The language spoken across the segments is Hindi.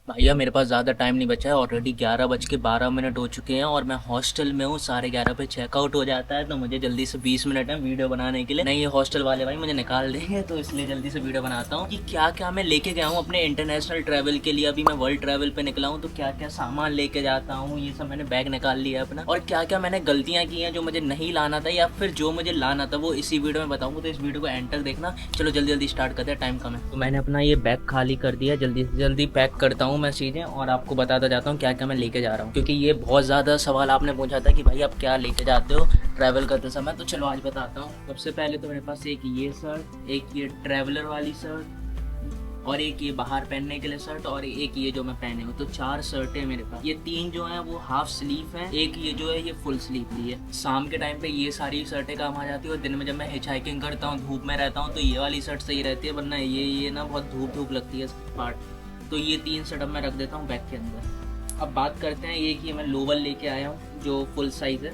भैया मेरे पास ज़्यादा टाइम नहीं बचा है। ऑलरेडी 11:12 हो चुके हैं और मैं हॉस्टल में हूँ। 11:30 पे चेकआउट हो जाता है, तो मुझे जल्दी से 20 मिनट है वीडियो बनाने के लिए। नहीं, ये हॉस्टल वाले भाई मुझे निकाल देंगे, तो इसलिए जल्दी से वीडियो बनाता हूँ कि क्या क्या मैं लेके गया हूँ अपने इंटरनेशनल ट्रैवल के लिए। अभी मैं वर्ल्ड ट्रैवल पे निकला हूँ, तो क्या क्या सामान लेके जाता हूँ, ये सब मैंने बैग निकाल लिया अपना। और क्या क्या मैंने गलतियाँ की हैं जो मुझे नहीं लाना था, या फिर जो मुझे लाना था वो इसी वीडियो में बताऊँगा। तो इस वीडियो को एंड तक देखना। चलो जल्दी जल्दी स्टार्ट करते हैं, टाइम कम है। तो मैंने अपना ये बैग खाली कर दिया, जल्दी से जल्दी पैक करता हूँ मैं चीज़ें और आपको बताता जाता हूँ क्या क्या मैं लेके जा रहा हूँ, क्योंकि ये बहुत ज़्यादा सवाल आपने पूछा था कि भाई आप क्या लेके जाते हो ट्रैवल करते समय। तो चलो आज बताता हूँ। सबसे पहले तो मेरे पास एक ये शर्ट, एक ये ट्रैवलर वाली शर्ट, और एक ये बाहर पहनने के लिए शर्ट, और एक ये जो मैं पहने हूँ। तो 4 शर्टें मेरे पास। ये 3 जो हैं वो हाफ स्लीव हैं, एक ये जो है ये फुल स्लीव ली है। शाम के टाइम पे ये सारी शर्टें काम आ जाती है, और दिन में जब मैं हिच हाइकिंग करता हूँ, धूप में रहता हूँ, तो ये वाली शर्ट सही रहती है, वरना ये ना बहुत धूप धूप लगती है पार्ट। तो ये 3 शर्ट अब मैं रख देता हूँ बैग के अंदर। अब बात करते हैं ये कि मैं लोवर लेके आया हूँ जो फुल साइज़ है।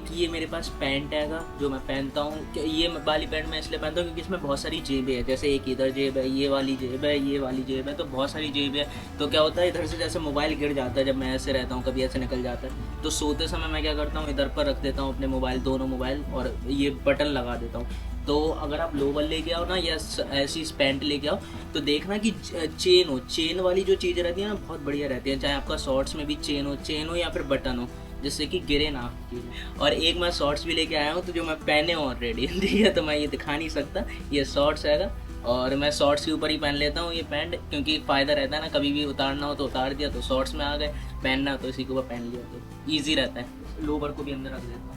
कि ये मेरे पास पैंट हैगा जो मैं पहनता हूँ। ये वाली पैंट मैं इसलिए पहनता हूँ क्योंकि इसमें बहुत सारी जेबें हैं। जैसे एक इधर जेब है, ये वाली जेब है, ये वाली जेब है, तो बहुत सारी जेब है। तो क्या होता है, इधर से जैसे मोबाइल गिर जाता है, जब मैं ऐसे रहता हूँ कभी ऐसे निकल जाता है, तो सोते समय मैं क्या करता हूँ, इधर पर रख देता हूँ अपने मोबाइल, दोनों मोबाइल, और ये बटन लगा देता हूँ। तो अगर आप लोवर लेके आओ ना, या ऐसी पैंट लेके आओ, तो देखना कि चेन हो। चेन वाली जो चीज़ रहती है ना, बहुत बढ़िया रहती है। चाहे आपका शॉर्ट्स में भी चेन हो या फिर बटन हो, जिससे कि गिरे ना आपकी। और एक मैं शॉर्ट्स भी लेके आया हूँ, तो जो मैं पहने हूँ ऑलरेडी ठीक है, तो मैं ये दिखा नहीं सकता। ये शॉर्ट्स हैगा, और मैं शॉर्ट्स के ऊपर ही पहन लेता हूँ ये पैंट, क्योंकि फ़ायदा रहता है ना, कभी भी उतारना हो तो उतार दिया तो शॉर्ट्स में आ गए, पहनना हो तो इसी के ऊपर पहन लिया, तो ईजी रहता है। लोवर को भी अंदर रख देता हूँ।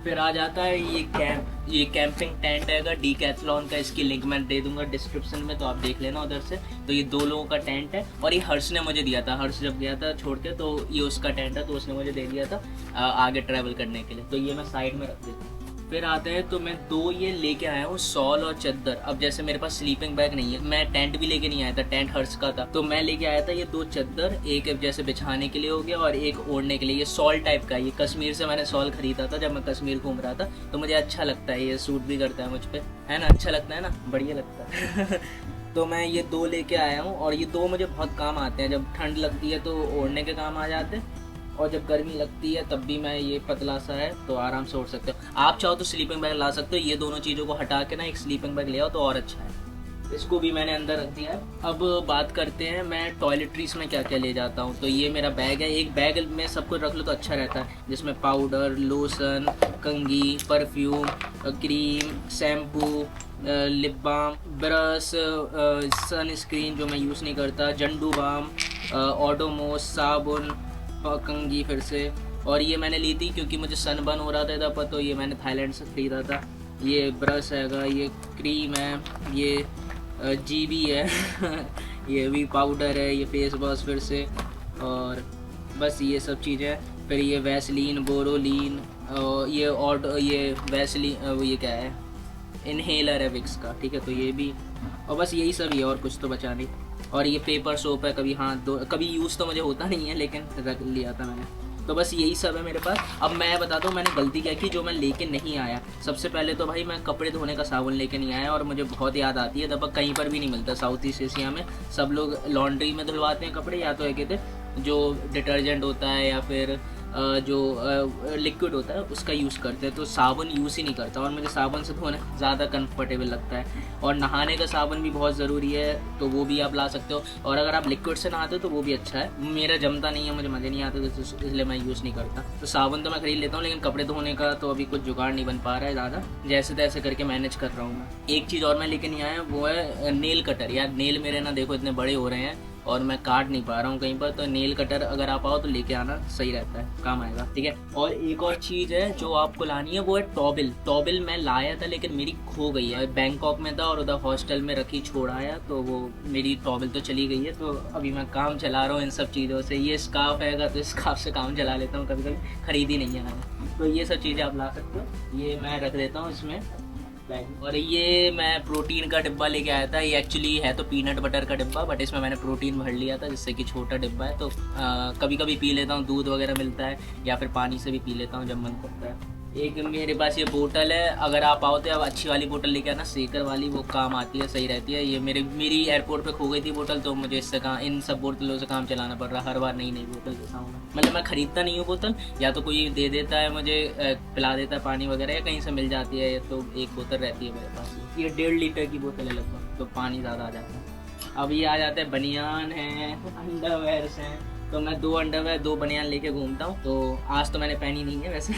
फिर आ जाता है ये कैंपिंग टेंट हैगा डीकैथलॉन का। इसकी लिंक मैं दे दूंगा डिस्क्रिप्शन में, तो आप देख लेना उधर से। तो ये 2 लोगों का टेंट है, और ये हर्ष ने मुझे दिया था। हर्ष जब गया था छोड़ के, तो ये उसका टेंट है, तो उसने मुझे दे दिया था आगे ट्रैवल करने के लिए। तो ये मैं साइड में रख देता हूँ। फिर आते हैं, तो मैं 2 ये लेके आया हूँ शॉल और चद्दर। अब जैसे मेरे पास स्लीपिंग बैग नहीं है, मैं टेंट भी लेके नहीं आया था, टेंट हर्ष का था, तो मैं लेके आया था ये 2 चद्दर। एक जैसे बिछाने के लिए हो गया, और एक ओढ़ने के लिए। ये शॉल टाइप का है, ये कश्मीर से मैंने शॉल खरीदा था जब मैं कश्मीर घूम रहा था, तो मुझे अच्छा लगता है, ये सूट भी करता है मुझ पर, है ना। अच्छा लगता है ना, बढ़िया लगता है तो मैं ये 2 लेके आया हूँ, और ये 2 मुझे बहुत काम आते हैं। जब ठंड लगती है तो ओढ़ने के काम आ जाते हैं, और जब गर्मी लगती है तब भी मैं, ये पतला सा है तो आराम से उड़ सकते हो। आप चाहो तो स्लीपिंग बैग ला सकते हो। ये दोनों चीज़ों को हटा के ना एक स्लीपिंग बैग ले आओ तो और अच्छा है। इसको भी मैंने अंदर रख दिया है। अब बात करते हैं मैं टॉयलेटरीज में क्या क्या ले जाता हूँ। तो ये मेरा बैग है। एक बैग में सब कुछ रख लो तो अच्छा रहता है, जिसमें पाउडर, लोशन, कंघी, perfume, cream, shampoo, lip balm, brush, sunscreen जो मैं यूज़ नहीं करता, जंडू बाम, ओडोमोस, साबुन, कंघी फिर से। और ये मैंने ली थी क्योंकि मुझे सनबर्न हो रहा था इधर पर, तो ये मैंने थाईलैंड से खरीदा था। ये ब्रश हैगा, ये क्रीम है, ये जीबी है ये भी पाउडर है, ये फेस वॉश फिर से, और बस ये सब चीज़ें। फिर ये वैसलीन, बोरोलीन, ये वैसलीन, ये क्या है, इनहेलर है विक्स का, ठीक है। तो ये भी, और बस यही सब ही है, और कुछ तो बचा नहीं। और ये पेपर सोप है, कभी हाथ धो, कभी यूज़ तो मुझे होता नहीं है, लेकिन रख लिया था मैंने। तो बस यही सब है मेरे पास। अब मैं बताता हूँ मैंने गलती क्या की जो मैं लेके नहीं आया। सबसे पहले तो भाई मैं कपड़े धोने का साबुन लेके नहीं आया, और मुझे बहुत याद आती है, तब कहीं पर भी नहीं मिलता साउथ ईस्ट एशिया में। सब लोग लॉन्ड्री में धुलवाते हैं कपड़े, या तो है कहते जो डिटर्जेंट होता है, या फिर जो लिक्विड होता है उसका यूज़ करते हैं। तो साबुन यूज़ ही नहीं करता, और मुझे साबुन से धोना ज़्यादा कंफर्टेबल लगता है। और नहाने का साबुन भी बहुत ज़रूरी है, तो वो भी आप ला सकते हो। और अगर आप लिक्विड से नहाते हो तो वो भी अच्छा है। मेरा जमता नहीं है, मुझे मज़े नहीं आते, तो इसलिए मैं यूज़ नहीं करता। तो साबुन तो मैं खरीद लेता हूँ, लेकिन कपड़े धोने का तो अभी कुछ जुगाड़ नहीं बन पा रहा है ज़्यादा, जैसे तैसे करके मैनेज कर रहा हूँ मैं। एक चीज़ और मैं लेके नहीं आया, वो है नेल कटर। यार नेल मेरे ना देखो इतने बड़े हो रहे हैं, और मैं काट नहीं पा रहा हूँ कहीं पर, तो नेल कटर अगर आप आओ तो लेके आना, सही रहता है, काम आएगा, ठीक है। और एक और चीज़ है जो आपको लानी है, वो है टॉबिल। टॉबिल मैं लाया था लेकिन मेरी खो गई है, बैंकॉक में था और उधर हॉस्टल में रखी छोड़ आया, तो वो मेरी टॉबिल तो चली गई है। तो अभी मैं काम चला रहा हूँ इन सब चीज़ों से। ये स्कार्फ हैगा, तो स्कार्फ से काम चला लेता हूँ कभी कभी, खरीदी नहीं है मैंने। तो ये सब चीज़ें आप ला सकते हो, ये मैं रख देता हूँ इसमें। और ये मैं प्रोटीन का डिब्बा लेके आया था। ये एक्चुअली है तो पीनट बटर का डिब्बा, बट इसमें मैंने प्रोटीन भर लिया था, जिससे कि छोटा डिब्बा है। तो कभी कभी पी लेता हूँ, दूध वगैरह मिलता है, या फिर पानी से भी पी लेता हूँ जब मन करता है। एक मेरे पास ये बोतल है, अगर आप आओ तो आप अच्छी वाली बोतल लेके आना, शेकर वाली, वो काम आती है, सही रहती है। ये मेरी एयरपोर्ट पे खो गई थी बोतल, तो मुझे इससे काम, इन सब बोतलों से काम चलाना पड़ रहा, हर बार नई नई बोतल देता हूँ मैं। मतलब मैं खरीदता नहीं हूँ बोतल, या तो कोई दे देता है मुझे, पिला देता है पानी वगैरह, या कहीं से मिल जाती है, तो एक बोतल रहती है मेरे पास। ये 1.5 लीटर की बोतल है लगभग, तो पानी ज़्यादा आ जाता है। अब ये आ जाते हैं बनियान हैं, अंडरवेयर्स हैं, तो मैं 2 अंडरवेयर 2 बनियान लेके घूमता हूँ। तो आज तो मैंने पहनी नहीं है वैसे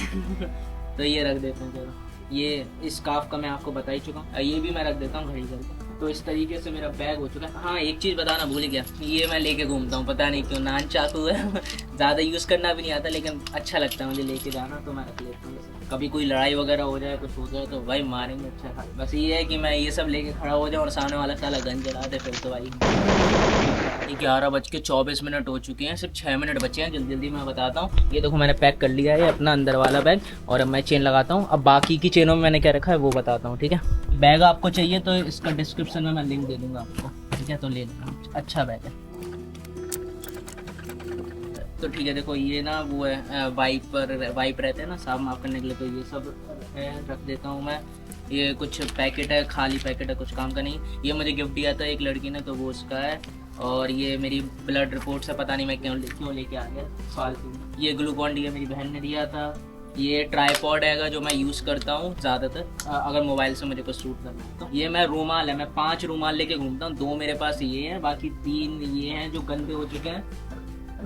तो ये रख देते हैं। चलो, ये स्कार्फ का मैं आपको बता ही चुका हूँ, ये भी मैं रख देता हूँ घड़ी करके। तो इस तरीके से मेरा बैग हो चुका है। हाँ, एक चीज़ बताना भूल गया, ये मैं लेके घूमता हूँ, पता नहीं क्यों, नान चाकू है ज़्यादा यूज़ करना भी नहीं आता, लेकिन अच्छा लगता है मुझे लेके जाना, तो मैं रख लेता हूँ। कभी कोई लड़ाई वगैरह हो जाए, कुछ हो जाए, तो भाई मारेंगे अच्छा खासा। बस ये है कि मैं ये सब लेके खड़ा हो जाऊँ और सामने वाला साला गन चला दे, फिर तो भाई 11:24 हो चुके हैं, सिर्फ 6 मिनट बचे हैं। जल्दी जल्दी मैं बताता हूँ। ये देखो मैंने पैक कर लिया है अपना अंदर वाला बैग, और अब मैं चेन लगाता हूँ। अब बाकी की चेनों में मैंने क्या रखा है वो बताता हूँ, ठीक है। बैग आपको चाहिए तो इसका डिस्क्रिप्शन में मैं लिंक दे दूँगा आपको, ठीक है, तो ले लेना, अच्छा बैग है। तो ठीक है, देखो ये ना वो है वाइप रहते हैं ना साफ माफ करने के लिए, तो ये सब रख देता हूँ मैं। ये कुछ पैकेट है, खाली पैकेट है, कुछ काम का नहीं। ये मुझे गिफ्ट दिया था एक लड़की ने, तो वो उसका है। और ये मेरी ब्लड रिपोर्ट से पता नहीं मैं क्यों लेके आ गया फालतू। ये ग्लूकॉन डी मेरी बहन ने दिया था। ये ट्राईपॉड है जो मैं यूज़ करता हूँ ज़्यादातर, अगर मोबाइल से मुझे कुछ शूट करना है तो। ये मैं रूमाल है, मैं 5 रूमाल लेके घूमता हूँ। 2 मेरे पास ये हैं, बाकी 3 ये हैं जो गंदे हो चुके हैं।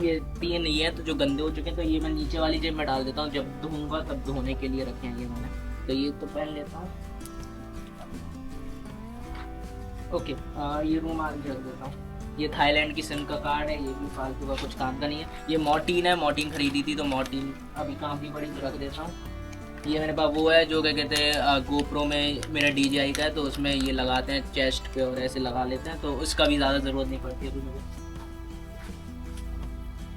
ये 3 ये हैं तो जो गंदे हो चुके हैं, तो ये मैं नीचे वाली जेब में डाल देता हूँ, जब धोऊंगा तब धोने के लिए रखे हैं ये मैंने। तो ये तो पहन लेता हूँ। ओके, ये रूमाल भी रख देता हूँ। ये थाईलैंड की सिम का कार्ड है, ये भी फालतू का कुछ काम का नहीं है। ये मॉर्टीन है, मॉर्टीन खरीदी थी, तो मॉर्टीन अभी काम की पड़ी तो रख देता हूँ। ये मेरे पास वो है जो क्या कहते हैं गोप्रो में मेरा DJI का है, तो उसमें ये लगाते हैं चेस्ट पे और ऐसे लगा लेते हैं, तो उसका भी ज़्यादा ज़रूरत नहीं पड़ती अभी मुझे।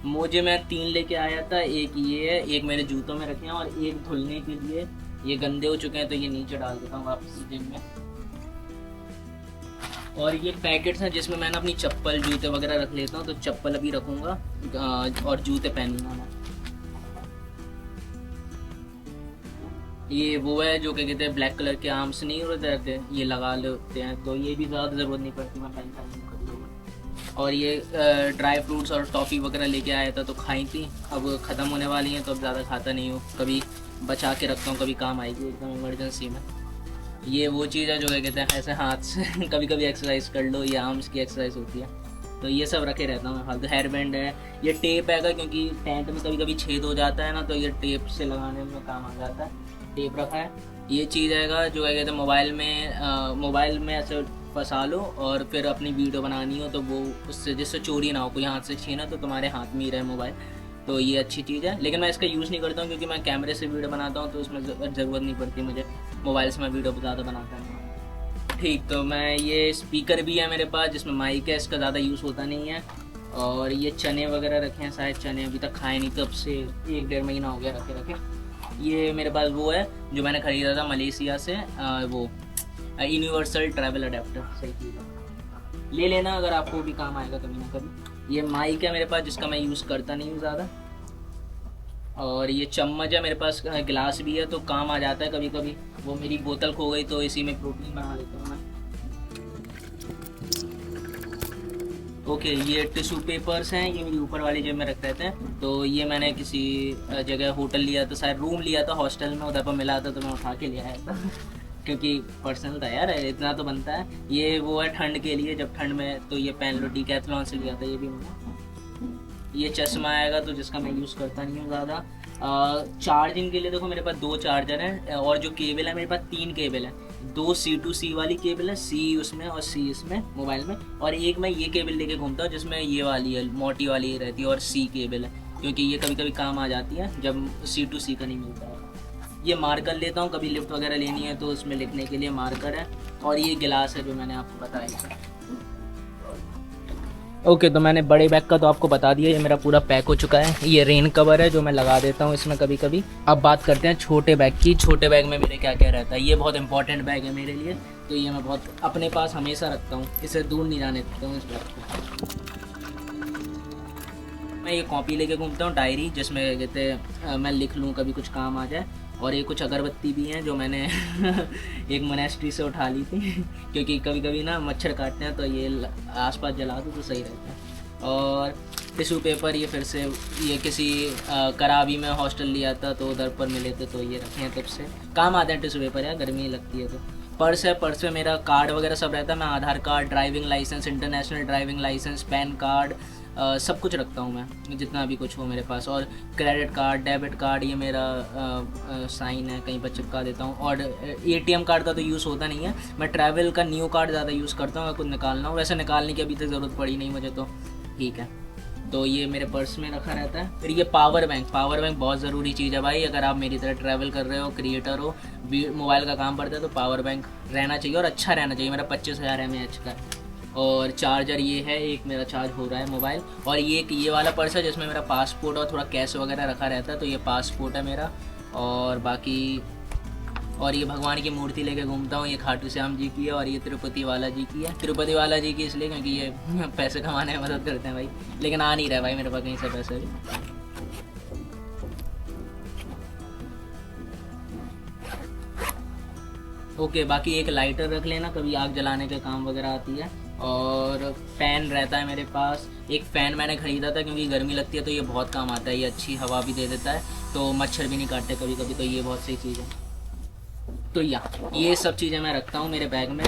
मोजे मैं 3 लेके आया था, एक ये है, एक मेरे जूतों में रखे हैं, और एक धुलने के लिए। ये गंदे हो चुके हैं तो ये नीचे डाल देता हूँ वापस जेब में। और ये पैकेट्स हैं जिसमें मैंने अपनी चप्पल जूते वगैरह रख लेता हूँ, तो चप्पल अभी रखूँगा और जूते पहनूंगा मैं। ये वो है जो क्या कहते हैं ब्लैक कलर के आर्म्स नहीं होते, ये लगा लेते हैं, तो ये भी ज़्यादा ज़रूरत नहीं पड़ती, मैं पहनता नहीं कभी। और ये ड्राई फ्रूट्स और टॉफ़ी वगैरह लेके आया था, तो खाई थी, अब ख़त्म होने वाली हैं, तो अब ज़्यादा खाता नहीं हूँ, कभी बचा के रखता हूँ, कभी काम आएगी एकदम इमरजेंसी में। ये वो चीज़ है जो क्या कहते हैं ऐसे हाथ से कभी कभी एक्सरसाइज कर लो, ये आर्म्स की एक्सरसाइज होती है, तो ये सब रखे रहता हूँ मैं फालतू। हेयर बैंड है, ये टेप है क्योंकि टेंट में कभी कभी छेद हो जाता है ना, तो ये टेप से लगाने में काम आ जाता है, टेप रखा है। ये चीज़ आएगा जो क्या कहते हैं मोबाइल में ऐसे फंसा लो, और फिर अपनी वीडियो बनानी हो तो वो उससे जिससे चोरी ना हो, कोई हाथ से छीना तो तुम्हारे हाथ में ही रहे मोबाइल, तो ये अच्छी चीज़ है। लेकिन मैं इसका यूज़ नहीं करता हूँ क्योंकि मैं कैमरे से वीडियो बनाता हूँ, तो उसमें ज़रूरत नहीं पड़ती मुझे, मोबाइल से मैं वीडियो ज़्यादा बनाता हूँ। ठीक, तो मैं ये स्पीकर भी है मेरे पास जिसमें माइक है, इसका ज़्यादा यूज़ होता नहीं है। और ये चने वगैरह रखे हैं, शायद चने अभी तक खाए नहीं, तब से 1-1.5 महीना हो गया रखे। ये मेरे पास वो है जो मैंने ख़रीदा था मलेशिया से, वो यूनिवर्सल ट्रैवल अडेप्टर, सही चीज़ है, ले लेना अगर आपको भी काम आएगा कभी ना कभी। ये माइक है मेरे पास जिसका मैं यूज़ करता नहीं हूँ ज़्यादा। और ये चम्मच है मेरे पास, गिलास भी है तो काम आ जाता है कभी कभी, वो मेरी बोतल खो गई तो इसी में प्रोटीन बना लेता हूँ मैं। ओके, ये टिश्यू पेपर्स हैं, ये मेरी ऊपर वाली जेब में रख देते हैं, तो ये मैंने किसी जगह होटल लिया था, शायद रूम लिया था हॉस्टल में, उधर पर मिला था तो मैं उठा के ले आया था क्योंकि पर्सनल था यार, इतना तो बनता है। ये वो है ठंड के लिए, जब ठंड में तो ये पहन लो, डीकैथलॉन से लिया था ये भी मैंने। ये चश्मा आएगा तो जिसका मैं यूज़ करता नहीं हूँ ज़्यादा। चार्जिंग के लिए देखो मेरे पास 2 चार्जर हैं, और जो केबल है मेरे पास 3 केबल है, 2 C2C वाली केबल है, C उसमें और C इसमें मोबाइल में, और एक मैं ये केबल लेके घूमता हूँ जिसमें ये वाली है, मोटी वाली रहती है, और C केबल है क्योंकि ये कभी कभी काम आ जाती है जब C2C का नहीं मिलता है। ये मार्कर लेता हूँ, कभी लिफ्ट वगैरह लेनी है तो उसमें लिखने के लिए मार्कर है। और ये गिलास है जो मैंने आपको बताया। ओके, तो मैंने बड़े बैग का तो आपको बता दिया, ये मेरा पूरा पैक हो चुका है। ये रेन कवर है जो मैं लगा देता हूँ इसमें कभी कभी। अब बात करते हैं छोटे बैग की। छोटे बैग में मेरे क्या क्या रहता है। ये बहुत इंपॉर्टेंट बैग है मेरे लिए, तो ये मैं बहुत अपने पास हमेशा रखता हूँ, इसे दूर नहीं जाने देता हूँ इस बैग को। मैं ये कॉपी लेके घूमता हूँ, डायरी, जिसमें कहते हैं मैं लिख लूँ कभी कुछ काम आ जाए। और ये कुछ अगरबत्ती भी हैं जो मैंने एक मोनेस्ट्री से उठा ली थी क्योंकि कभी कभी ना मच्छर काटते हैं तो ये आसपास जला दूँ तो सही रहता है। और टिश्यू पेपर ये फिर से ये किसी करावी में हॉस्टल लिया था तो उधर पर मिले थे तो ये रखे हैं, तब से काम आते हैं टिश्यू पेपर यार, गर्मी लगती है तो। पर्स है, पर्स में मेरा कार्ड वगैरह सब रहता है, मैं Aadhaar card, driving licence, international driving licence, PAN card, सब कुछ रखता हूँ मैं, जितना भी कुछ हो मेरे पास। और क्रेडिट कार्ड, डेबिट कार्ड, ये मेरा साइन है, कहीं पर चिपका देता हूँ। और ATM कार्ड का तो यूज़ होता नहीं है, मैं ट्रैवल का न्यू कार्ड ज़्यादा यूज़ करता हूँ, अगर कुछ निकालना हो। वैसे निकालने की अभी तक ज़रूरत पड़ी नहीं मुझे तो ठीक है। तो ये मेरे पर्स में रखा रहता है। फिर ये पावर बैंक बहुत ज़रूरी चीज़ है भाई, अगर आप मेरी तरह ट्रैवल कर रहे हो, क्रिएटर हो, मोबाइल का काम करते हो तो पावर बैंक रहना चाहिए और अच्छा रहना चाहिए। मेरा 25,000 mAh का है। और चार्जर ये है, एक मेरा चार्ज हो रहा है मोबाइल। और ये वाला पर्स है जिसमें मेरा पासपोर्ट और थोड़ा कैश वगैरह रखा रहता है, तो ये पासपोर्ट है मेरा। और बाकी और ये भगवान की मूर्ति लेके घूमता हूँ, ये खाटू श्याम जी की है और ये तिरुपति वाला जी की है। तिरुपति वाला जी की इसलिए क्योंकि ये पैसे कमाने में मदद करते हैं भाई, लेकिन आ नहीं रहा भाई मेरे पास कहीं से पैसे भी। ओके, बाकी एक लाइटर रख लेना, कभी आग जलाने के काम वगैरह आती है। और फ़ैन रहता है मेरे पास, एक फ़ैन मैंने ख़रीदा था क्योंकि गर्मी लगती है तो ये बहुत काम आता है, ये अच्छी हवा भी दे देता है तो मच्छर भी नहीं काटते कभी कभी, तो ये बहुत सही चीज़ है। तो ये सब चीज़ें मैं रखता हूँ मेरे बैग में,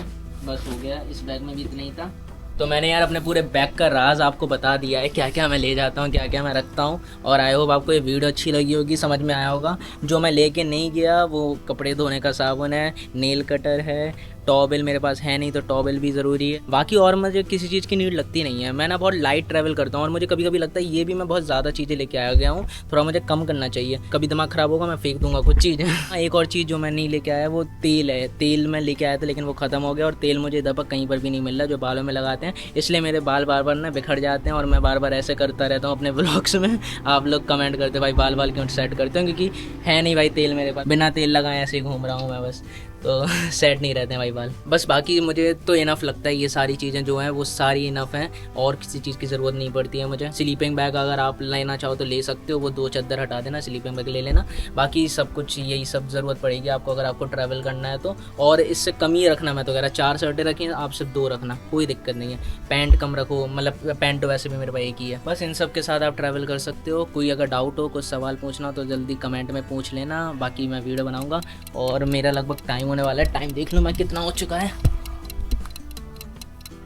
बस हो गया। इस बैग में भी इतना ही था। तो मैंने यार अपने पूरे बैग का राज आपको बता दिया है, क्या क्या मैं ले जाता हूँ, क्या क्या मैं रखता हूँ। और आई होप आपको ये वीडियो अच्छी लगी होगी, समझ में आया होगा। जो मैं लेके नहीं गया वो कपड़े धोने का साबुन है, नेल कटर है, टॉवेल मेरे पास है नहीं तो टॉवेल भी ज़रूरी है। बाकी और मुझे किसी चीज़ की नीड लगती नहीं है, मैं ना बहुत लाइट ट्रैवल करता हूँ और मुझे कभी कभी लगता है ये भी मैं बहुत ज़्यादा चीज़ें लेके आया गया हूँ, थोड़ा मुझे कम करना चाहिए। कभी दिमाग ख़राब होगा मैं फेंक दूंगा कुछ चीज़ें। एक और चीज़ जो मैं नहीं लेके आया वो तेल है। तेल मैं लेके आया था लेकिन वो ख़त्म हो गया, और तेल मुझे इधर पर कहीं पर भी नहीं मिल रहा जो बालों में लगाते हैं, इसलिए मेरे बाल बार बार ना बिखर जाते हैं और मैं बार बार ऐसे करता रहता हूँ अपने व्लॉग्स में। आप लोग कमेंट करते भाई बाल क्यों सेट करते हो, क्योंकि है नहीं भाई तेल मेरे पास, बिना तेल लगाए ऐसे ही घूम रहा हूँ मैं बस, तो सेट नहीं रहते हैं भाई बाल। बस बाकी मुझे तो इनफ लगता है, ये सारी चीज़ें जो हैं वो सारी इनफ हैं और किसी चीज़ की ज़रूरत नहीं पड़ती है मुझे। स्लीपिंग बैग अगर आप लेना चाहो तो ले सकते हो, वो 2 चादर हटा देना, स्लीपिंग बैग ले लेना। बाकी सब कुछ यही सब ज़रूरत पड़ेगी आपको अगर आपको ट्रैवल करना है तो, और इससे कम ही रखना। मैं तो कह रहा 4 शर्टें रखी, आप सिर्फ 2 रखना, कोई दिक्कत नहीं है। पैंट कम रखो, मतलब पैंट तो वैसे भी मेरे पास एक ही है। बस इन सब के साथ आप ट्रैवल कर सकते हो। कोई अगर डाउट हो, कुछ सवाल पूछना हो तो जल्दी कमेंट में पूछ लेना, बाकी मैं वीडियो बनाऊँगा। और मेरा लगभग टाइम होने वाला है, टाइम देख लो मैं कितना हो चुका है,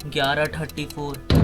11:34।